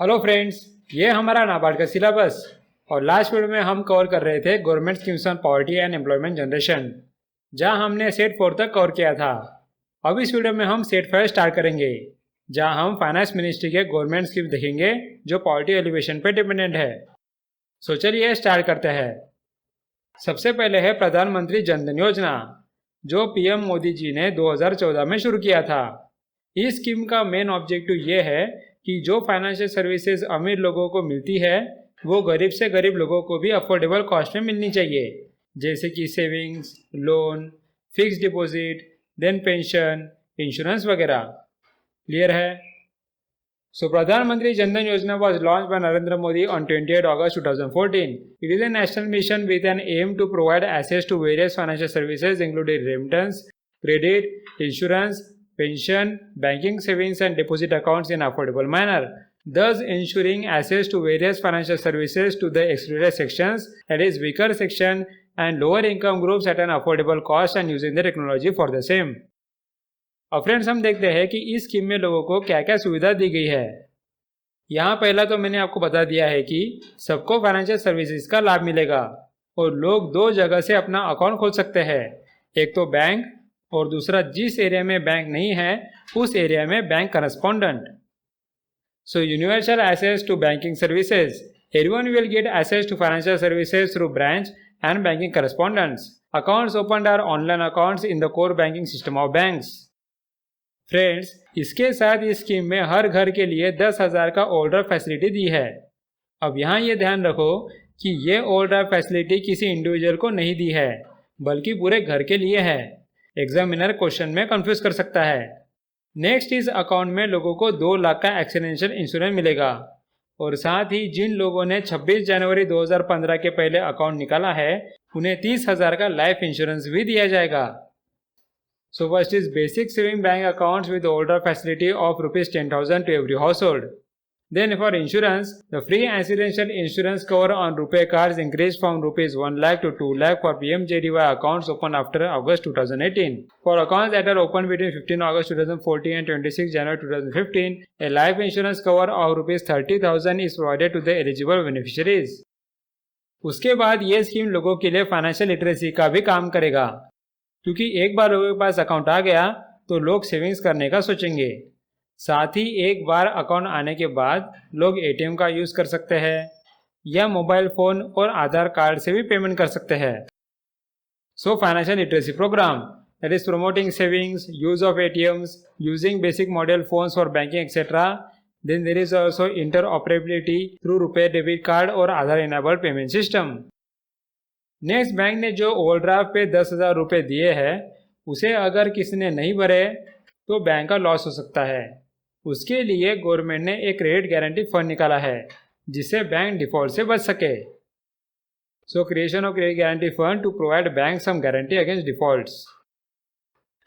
Hello friends, ये हमारा नाबार्ड का सिलेबस और लास्ट वीडियो में हम कवर कर रहे थे government schemes on poverty and employment generation, जहां हमने सेट 4 तक कवर किया था। अब इस वीडियो में हम सेट 5 स्टार्ट करेंगे, जहां हम फाइनेंस मिनिस्ट्री के गवर्नमेंट स्कीम देखेंगे जो पॉवर्टी एलिवेशन पर डिपेंडेंट है। सो चलिए स्टार्ट करते हैं। सबसे पहले है प्रधानमंत्री जन धन योजना, जो पीएम मोदी जी ने 2014 में शुरू किया था। इस स्कीम का मेन ऑब्जेक्टिव ये है कि जो फाइनेंशियल सर्विसेज अमीर लोगों को मिलती है वो गरीब से गरीब लोगों को भी अफोर्डेबल कॉस्ट में मिलनी चाहिए, जैसे कि savings, loan, fix deposit, then pension, insurance वगैरह। क्लियर है? सो प्रधानमंत्री जन धन योजना was launched by Narendra Modi on 28 August 2014. It is a national mission with an aim to provide access to various financial services including remittance, credit, insurance, pension, banking, savings and deposit accounts in affordable manner, thus ensuring access to various financial services to the excluded sections, that is weaker section and lower income groups at an affordable cost and using the technology for the same. अब friends, हम देखते हैं कि इस scheme में लोगों को क्या क्या सुविधा दी गई है। यहाँ पहला तो मैंने आपको बता दिया है कि सबको फाइनेंशियल सर्विसेज का लाभ मिलेगा और लोग दो जगह से अपना अकाउंट खोल सकते हैं, एक तो बैंक और दूसरा जिस एरिया में बैंक नहीं है उस एरिया में bank correspondent. So universal access to banking services, everyone will get access to financial services through branch and banking correspondents. Accounts opened are online accounts in the core banking system of banks. Friends, इसके साथ इस scheme में हर घर के लिए 10,000 का overdraft facility दी है। अब यहाँ ये ध्यान रखो कि ये ओवरड्राफ्ट फैसिलिटी किसी इंडिविजुअल को नहीं दी है, बल्कि पूरे घर के लिए है। एग्जामिनर क्वेश्चन में कंफ्यूज कर सकता है। नेक्स्ट, इस अकाउंट में लोगों को 2 लाख का एक्सीडेंशियल इंश्योरेंस मिलेगा और साथ ही जिन लोगों ने 26 जनवरी 2015 के पहले अकाउंट निकाला है उन्हें 30,000 का लाइफ इंश्योरेंस भी दिया जाएगा। So first is basic saving bank accounts with overdraft facility of rupees 10,000 to every household. Then for insurance, the free accidental insurance cover on RuPay cards increased from rupees 1 lakh to 2 lakh for PMJDY accounts opened after August 2018. For accounts that are opened between 15 August 2014 and 26 January 2015, a life insurance cover of rupees 30,000 is provided to the eligible beneficiaries. उसके बाद ये scheme लोगों के लिए financial literacy का भी काम करेगा, क्योंकि एक बार लोगों के पास अकाउंट आ गया तो लोग सेविंग्स करने का सोचेंगे। साथ ही एक बार अकाउंट आने के बाद लोग एटीएम का यूज़ कर सकते हैं या मोबाइल फ़ोन और आधार कार्ड से भी पेमेंट कर सकते हैं। So financial literacy programme, that is promoting savings, use of ATMs, using basic model phones for banking etcetera. Then there is also interoperability through RuPay debit card और Aadhaar enabled payment system. Next, bank ने जो overdraft पे 10,000 रुपये दिए हैं उसे अगर किसी ने नहीं भरे तो बैंक का लॉस हो सकता है। उसके लिए गवर्नमेंट ने एक क्रेडिट गारंटी फंड निकाला है जिससे बैंक डिफॉल्ट से बच सके। So creation of credit guarantee fund to provide bank some guarantee against defaults.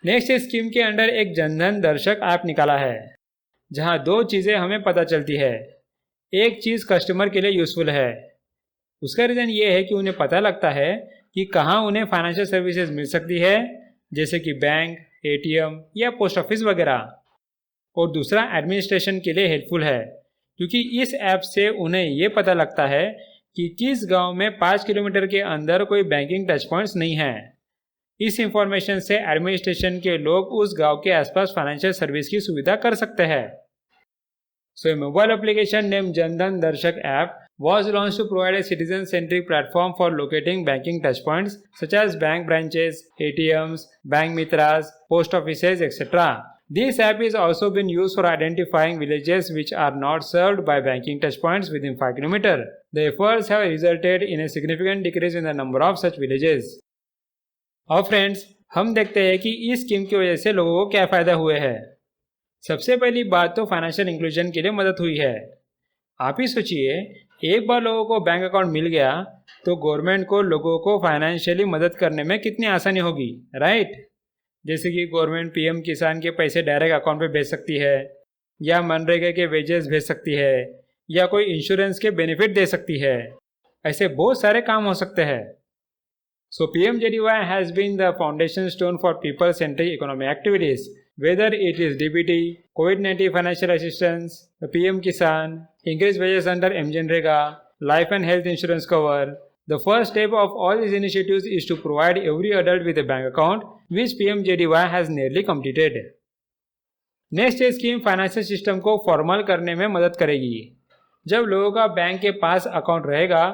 Next, scheme के अंडर एक जनधन दर्शक ऐप निकाला है जहां 2 चीज़ें हमें पता चलती है। एक चीज़ कस्टमर के लिए यूजफुल है, उसका रीज़न ये है कि उन्हें पता लगता है कि कहाँ उन्हें फाइनेंशियल सर्विसेज मिल सकती है, जैसे कि बैंक, एटीएम या पोस्ट ऑफिस वगैरह। और दूसरा एडमिनिस्ट्रेशन के लिए हेल्पफुल है, क्योंकि इस ऐप से उन्हें ये पता लगता है कि किस गांव में 5 किलोमीटर के अंदर कोई बैंकिंग टच पॉइंट्स नहीं है। इस इंफॉर्मेशन से एडमिनिस्ट्रेशन के लोग उस गांव के आसपास फाइनेंशियल सर्विस की सुविधा कर सकते हैं। सो ए मोबाइल एप्लीकेशन नेम जनधन दर्शक app was launched to provide a citizen-centric platform for locating banking touchpoints such as bank branches, ATMs, bank mitras, post offices, etc. This app is also been used for identifying villages which are not served by banking touchpoints within 5 km. The efforts have resulted in a significant decrease in the number of such villages. अब friends, हम देखते हैं कि इस scheme की वजह से लोगों को क्या फ़ायदा हुए हैं। सबसे पहली बात तो फाइनेंशियल इंक्लूजन के लिए मदद हुई है। आप ही सोचिए, एक बार लोगों को बैंक अकाउंट मिल गया तो गवर्नमेंट को लोगों को फाइनेंशियली मदद करने में कितनी आसानी होगी, राइट? जैसे कि गवर्नमेंट पीएम किसान के पैसे डायरेक्ट अकाउंट पे भेज सकती है, या मनरेगा के वेजेस भेज सकती है, या कोई इंश्योरेंस के बेनिफिट दे सकती है। ऐसे बहुत सारे काम हो सकते हैं। So PMJDY has been the foundation stone for people centric economic activities, whether it is DBT, COVID-19 financial assistance, the PM Kisan, increased wages under MGNREGA, life and health insurance cover. The first step of all these initiatives is to provide every adult with a bank account, which PMJDY has nearly completed. Next ये scheme financial system को formal करने में मदद करेगी। जब लोगों का bank के पास अकाउंट रहेगा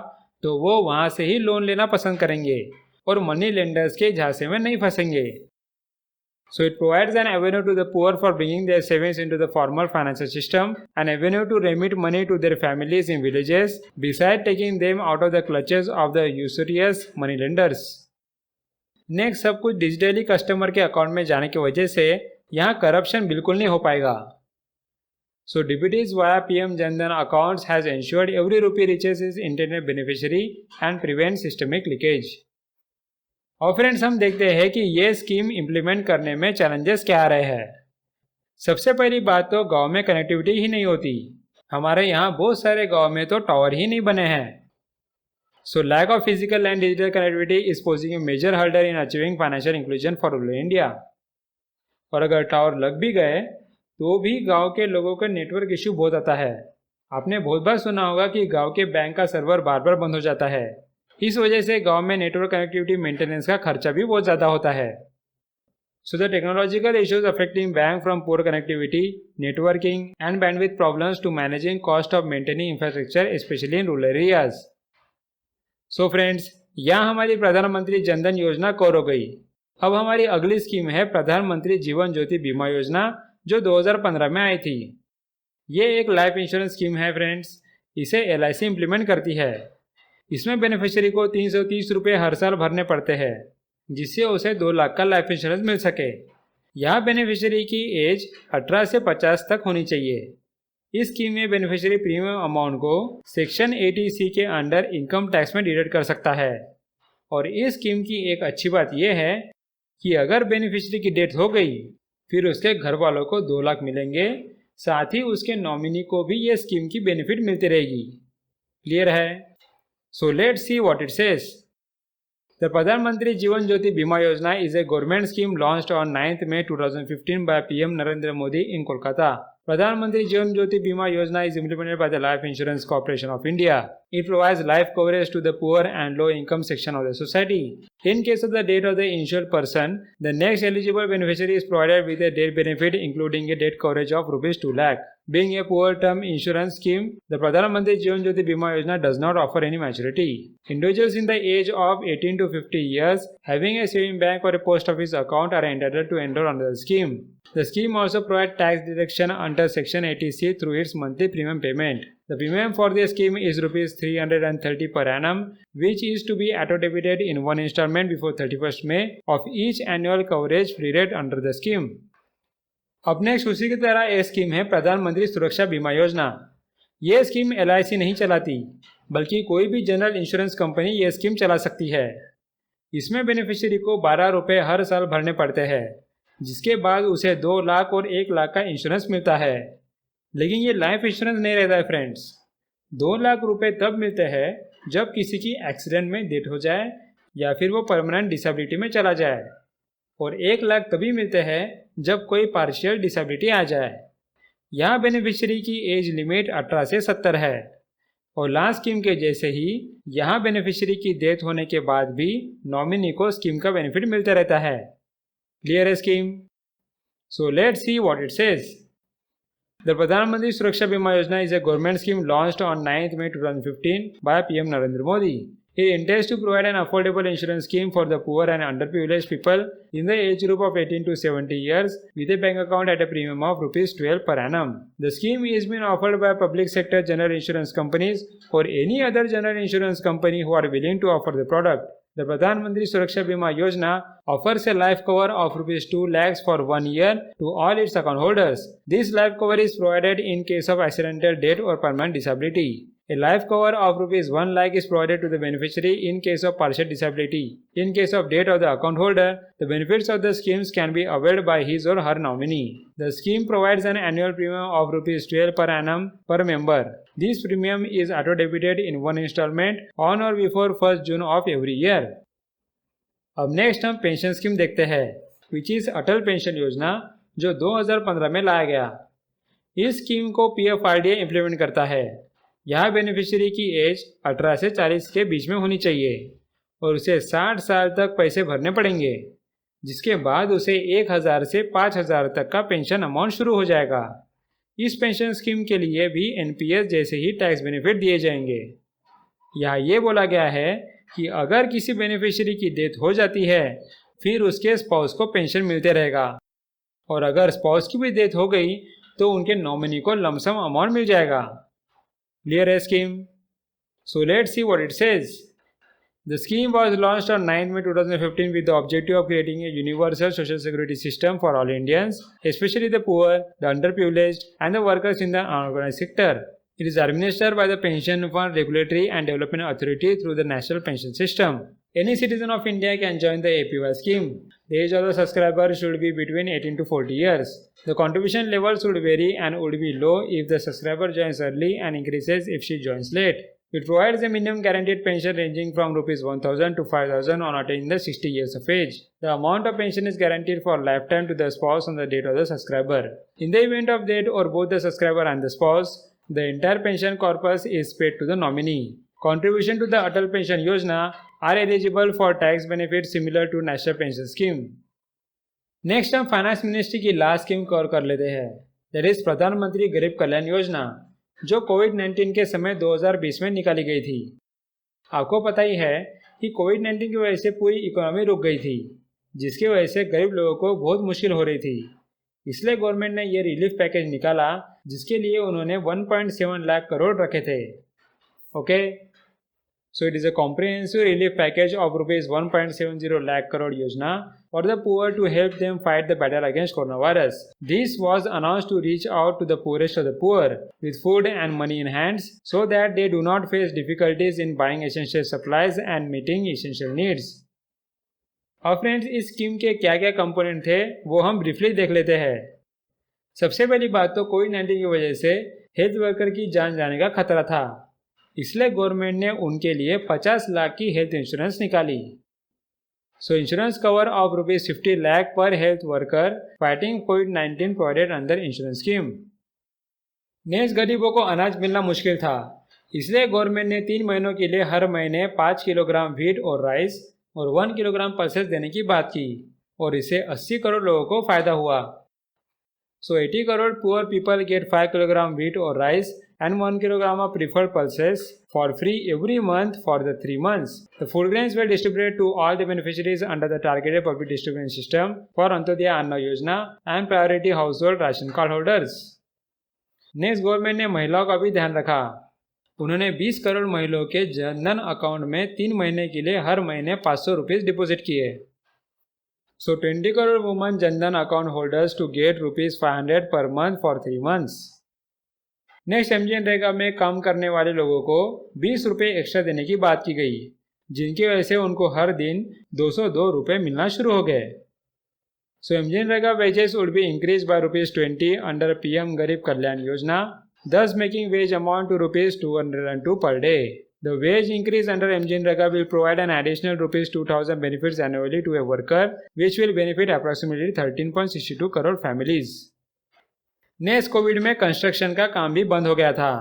तो वो वहाँ से ही लोन लेना पसंद करेंगे और मनी लेंडर्स के झांसे में नहीं फंसेंगे। So it provides an avenue to the poor for bringing their savings into the formal financial system, an avenue to remit money to their families in villages, besides taking them out of the clutches of the usurious money lenders. Next सब कुछ digitally customer के account में जाने की वजह से यहाँ corruption बिल्कुल नहीं हो पाएगा। So DBTs via PM Jan Dhan accounts has ensured every rupee reaches its intended beneficiary and prevents systemic leakage. और फ्रेंड्स हम देखते हैं कि ये स्कीम इम्प्लीमेंट करने में चैलेंजेस क्या आ रहे हैं। सबसे पहली बात तो गांव में कनेक्टिविटी ही नहीं होती। हमारे यहाँ बहुत सारे गांव में तो टावर ही नहीं बने हैं। So lack of physical and digital connectivity is posing a major hurdle in achieving financial inclusion for rural India. और अगर टावर लग भी गए तो भी गांव के लोगों का नेटवर्क इश्यू बहुत आता है। आपने बहुत बार सुना होगा कि गांव के बैंक का सर्वर बार बार बंद हो जाता है। इस वजह से गांव में नेटवर्क कनेक्टिविटी मेंटेनेंस का खर्चा भी बहुत ज़्यादा होता है। So the technological issues affecting bank from poor connectivity, networking and bandwidth problems to managing cost of maintaining infrastructure specially in rural areas. So friends, यहाँ हमारी प्रधानमंत्री जनधन योजना कवर हो गई। अब हमारी अगली स्कीम है प्रधानमंत्री जीवन ज्योति बीमा योजना, जो 2015 में आई थी। ये एक लाइफ इंश्योरेंस स्कीम है फ्रेंड्स। इसे LIC इम्प्लीमेंट करती है। इसमें बेनिफिशियरी को 330 रुपये हर साल भरने पड़ते हैं, जिससे उसे 2 लाख का लाइफ इंश्योरेंस मिल सके। यहाँ बेनिफिशियरी की एज 18 से 50 तक होनी चाहिए। इस स्कीम में बेनिफिशियरी प्रीमियम अमाउंट को सेक्शन 80C के अंडर इनकम टैक्स में डिडक्ट कर सकता है। और इस स्कीम की एक अच्छी बात यह है कि अगर बेनिफिशियरी की डेथ हो गई फिर उसके घर वालों को 2 लाख मिलेंगे, साथ ही उसके नॉमिनी को भी ये स्कीम की बेनिफिट मिलती रहेगी। क्लियर है? So let's see what it says. The प्रधानमंत्री जीवन ज्योति बीमा योजना is a government scheme launched on 9th May 2015 by PM Narendra Modi in Kolkata. Pradhan Jeevan Jyoti Bima Yojana is implemented by the Life Insurance Corporation of India. It provides life coverage to the poor and low income section of the society. In case of the death of the insured person, the next eligible beneficiary is provided with a death benefit including a death coverage of rupees 2 lakh. Being a poor term insurance scheme, the Pradhan Mantri Jeevan Jyoti Bima Yojana does not offer any maturity. Individuals in the age of 18 to 50 years having a saving bank or a post office account are entitled to enroll under the scheme. The scheme also provides tax deduction under Section 80C through its monthly premium payment. The premium for this scheme is Rs 330 per annum, which is to be auto-debited in one installment before 31st May of each annual coverage period under the scheme. अब next उसी की तरह एक scheme है प्रधानमंत्री सुरक्षा बीमा योजना। ये स्कीम LIC नहीं चलाती, बल्कि कोई भी जनरल इंश्योरेंस कंपनी ये स्कीम चला सकती है। इसमें बेनिफिशियरी को 12 रुपये हर साल भरने पड़ते हैं, जिसके बाद उसे 2 लाख और 1 लाख का इंश्योरेंस मिलता है। लेकिन ये लाइफ इंश्योरेंस नहीं रहता है फ्रेंड्स। 2 लाख रुपए तब मिलते हैं जब किसी की एक्सीडेंट में डेथ हो जाए या फिर वो परमानेंट डिसेबिलिटी में चला जाए, और 1 लाख तभी मिलते हैं जब कोई पार्शियल डिसेबिलिटी आ जाए। यहाँ बेनिफिशियरी की एज लिमिट 18 से 70 है, और लास्ट स्कीम के जैसे ही यहाँ बेनिफिशियरी की डेथ होने के बाद भी नॉमिनी को स्कीम का बेनिफिट मिलता रहता है। क्लियर है scheme? So let's see what it says. The Pradhan Mantri Suraksha Bima Yojana is a government scheme launched on 9th May 2015 by PM Narendra Modi. It intends to provide an affordable insurance scheme for the poor and underprivileged people in the age group of 18 to 70 years with a bank account at a premium of Rs 12 per annum. The scheme is being offered by public sector general insurance companies or any other general insurance company who are willing to offer the product. The Pradhan Mantri Suraksha Bima Yojana offers a life cover of Rs 2 lakhs for 1 year to all its account holders. This life cover is provided in case of accidental death or permanent disability. A life cover of Rs 1 lakh is provided to the beneficiary in case of partial disability. In case of death of the account holder, the benefits of the schemes can be availed by his or her nominee. The scheme provides an annual premium of Rs 12 per annum per member. This premium is auto-debited in one installment on or before 1st June of every year. अब next हम pension scheme देखते हैं, which is Atal pension योजना, जो 2015 में लाया गया। इस स्कीम को PFRDA इम्प्लीमेंट करता है। यहाँ बेनिफिशियरी की एज 18 से 40 के बीच में होनी चाहिए और उसे 60 साल तक पैसे भरने पड़ेंगे, जिसके बाद उसे 1000 से 5000 तक का पेंशन अमाउंट शुरू हो जाएगा। इस पेंशन स्कीम के लिए भी NPS जैसे ही टैक्स बेनिफिट दिए जाएंगे। यहाँ ये बोला गया है कि अगर किसी बेनिफिशियरी की डेथ हो जाती है फिर उसके स्पाउस को पेंशन मिलते रहेगा, और अगर स्पाउस की भी डेथ हो गई तो उनके नॉमिनी को लमसम अमाउंट मिल जाएगा। क्लियर है scheme? So let's see what it says. The scheme was launched on 9 May 2015 with the objective of creating a universal social security system for all Indians, especially the poor, the underprivileged, and the workers in the unorganized sector. It is administered by the Pension Fund Regulatory and Development Authority through the National Pension System. Any citizen of India can join the APY scheme. The age of the subscriber should be between 18 to 40 years. The contribution level should vary and would be low if the subscriber joins early and increases if she joins late. It provides a minimum guaranteed pension ranging from Rs 1,000 to 5,000 on attaining the 60 years of age. The amount of pension is guaranteed for lifetime to the spouse on the date of the subscriber. In the event of death or both the subscriber and the spouse, the entire pension corpus is paid to the nominee. Contribution to the Atal Pension Yojana are eligible for tax benefits similar to National Pension Scheme. Next हम finance ministry की last scheme cover कर लेते हैं, that is प्रधानमंत्री गरीब कल्याण योजना, जो कोविड-19 के समय 2020 में निकाली गई थी। आपको पता ही है कि कोविड-19 की वजह से पूरी इकोनॉमी रुक गई थी, जिसकी वजह से गरीब लोगों को बहुत मुश्किल हो रही थी। इसलिए गवर्नमेंट ने ये रिलीफ पैकेज निकाला, जिसके लिए उन्होंने 1.7 लाख करोड़ रखे थे। Okay, so it is a comprehensive relief package of rupees 1.70 lakh crore yojana for the poor to help them fight the battle against coronavirus. This was announced to reach out to the poorest of the poor with food and money in hands so that they do not face difficulties in buying essential supplies and meeting essential needs. अब friends, इस scheme के क्या क्या component थे वो हम briefly देख लेते हैं। सबसे पहली बात तो कोविड-19 की वजह से हेल्थ वर्कर की जान जाने का खतरा था, इसलिए गवर्नमेंट ने उनके लिए 50 लाख की हेल्थ इंश्योरेंस निकाली। So insurance cover of ₹50 lakh per health worker fighting कोविड-19 provided under insurance scheme. Next, गरीबों को अनाज मिलना मुश्किल था, इसलिए गवर्नमेंट ने 3 महीनों के लिए हर महीने 5 किलोग्राम व्हीट और राइस और 1 किलोग्राम पल्सेस देने की बात की, और इससे 80 करोड़ लोगों को फायदा हुआ। So 80 crore poor people get 5 kg wheat or rice and 1 kg of preferred pulses for free every month for the 3 months. The food grains were distributed to all the beneficiaries under the targeted public distribution system for Antyodaya Anna Yojana and priority household ration card holders. Next, government ने महिलाओं का भी ध्यान रखा। उन्होंने 20 करोड़ महिलाओं के Jan Dhan account में 3 महीने के लिए हर महीने 500 रुपये डिपॉजिट किए। So 20 crore women Jan-Dhan account holders to get ₹500 per month for 3 months. Next, MGNREGA में काम करने वाले लोगों को 20 रुपये एक्स्ट्रा देने की बात की गई, जिनकी वजह से उनको हर दिन 202 रुपये मिलना शुरू हो गए। सो MGNREGA wages would be increased by ₹20 under PM Garib Kalyan Yojana, thus making wage amount to ₹202 per day. The wage increase under MGNREGA will provide an additional ₹2,000 benefits annually to a worker, which will benefit approximately 13.62 crore families. Next, Covid में construction का काम भी बंद हो गया था,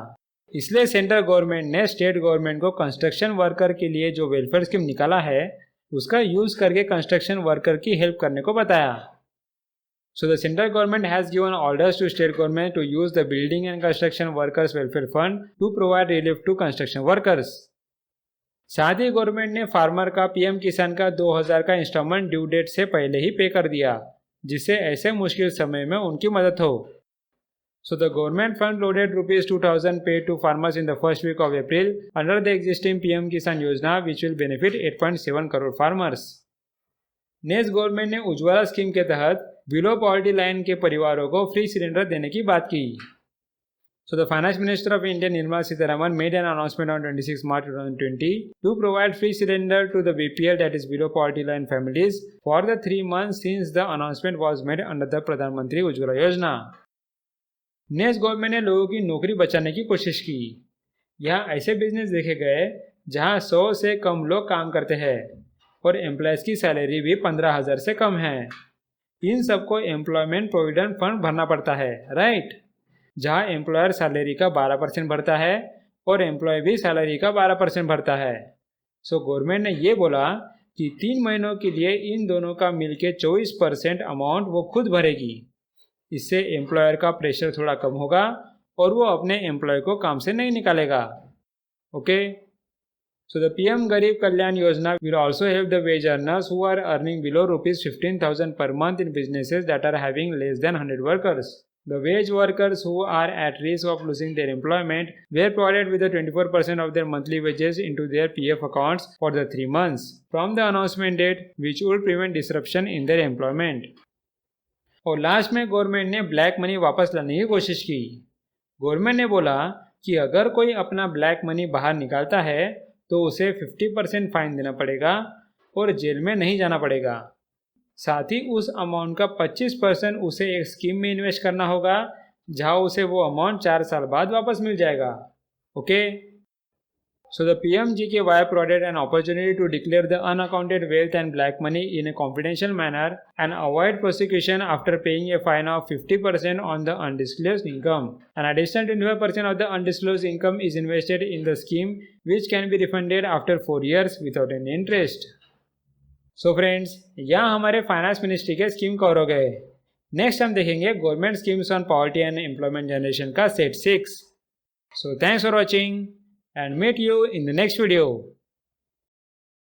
इसलिए central government ने स्टेट गवर्नमेंट को कंस्ट्रक्शन वर्कर के लिए जो वेलफेयर स्कीम निकाला है उसका यूज करके कंस्ट्रक्शन वर्कर की हेल्प करने को बताया। So the central government has given orders to state government to use the Building and Construction Workers Welfare Fund to provide relief to construction workers. साथ ही government ने फार्मर का PM किसान का 2000 का इंस्टॉलमेंट ड्यू डेट से पहले ही पे कर दिया, जिससे ऐसे मुश्किल समय में उनकी मदद हो। So the government fund loaded ₹2,000 paid to farmers in the first week of April under the existing PM Kisan Yojana, which will benefit 8.7 crore farmers. Next, government ने उज्ज्वला स्कीम के तहत बिलो पॉवर्टी लाइन के परिवारों को free cylinder देने की बात की। So the Finance Minister of India Nirmala Sitharaman made an announcement on 26 March 2020 to provide free cylinder to the BPL, that is below poverty line families, for the 3 months since the announcement was made under the Pradhan Mantri Ujjwala Yojana. Next, government ने लोगों की नौकरी बचाने की कोशिश की। यहाँ ऐसे बिजनेस देखे गए जहाँ 100 से कम लोग काम करते हैं और एम्प्लॉयज़ की सैलरी भी 15,000 से कम है। इन सबको एम्प्लॉयमेंट प्रोविडेंट फंड भरना पड़ता है, राइट। जहां एम्प्लॉयर सैलरी का 12% भरता है और एम्प्लॉय भी सैलरी का 12% भरता है। सो गवर्नमेंट ने ये बोला कि 3 महीनों के लिए इन दोनों का मिलके 24% अमाउंट वो खुद भरेगी। इससे एम्प्लॉयर का प्रेशर थोड़ा कम होगा और वो अपने एम्प्लॉय को काम से नहीं निकालेगा। ओके, सो द पीएम गरीब Kalyan Yojana will also help the wage earners who are earning below rupees 15,000 per month in businesses that are having less than 100 workers. The wage workers who are at risk of losing their employment were provided with the 24% of their monthly wages into their PF accounts for the 3 months from the announcement date, which would prevent disruption in their employment. और last में government ने black money वापस लाने की कोशिश की। Government ने बोला कि अगर कोई अपना ब्लैक मनी बाहर निकालता है तो उसे 50% फाइन देना पड़ेगा और जेल में नहीं जाना पड़ेगा। साथ ही उस अमाउंट का 25% उसे एक स्कीम में इन्वेस्ट करना होगा जहां उसे वो अमाउंट 4 साल बाद वापस मिल जाएगा। Okay, so the PMGKY provided an opportunity to declare the unaccounted wealth and black money in a confidential manner and avoid prosecution after paying a fine of 50% on the undisclosed income. An additional 25% of the undisclosed income is invested in the scheme, which can be refunded after 4 years without any interest. So friends, यहाँ हमारे finance ministry के scheme cover हो गए। Next हम देखेंगे government schemes on poverty and employment generation का set 6। So thanks for watching and meet you in the next video.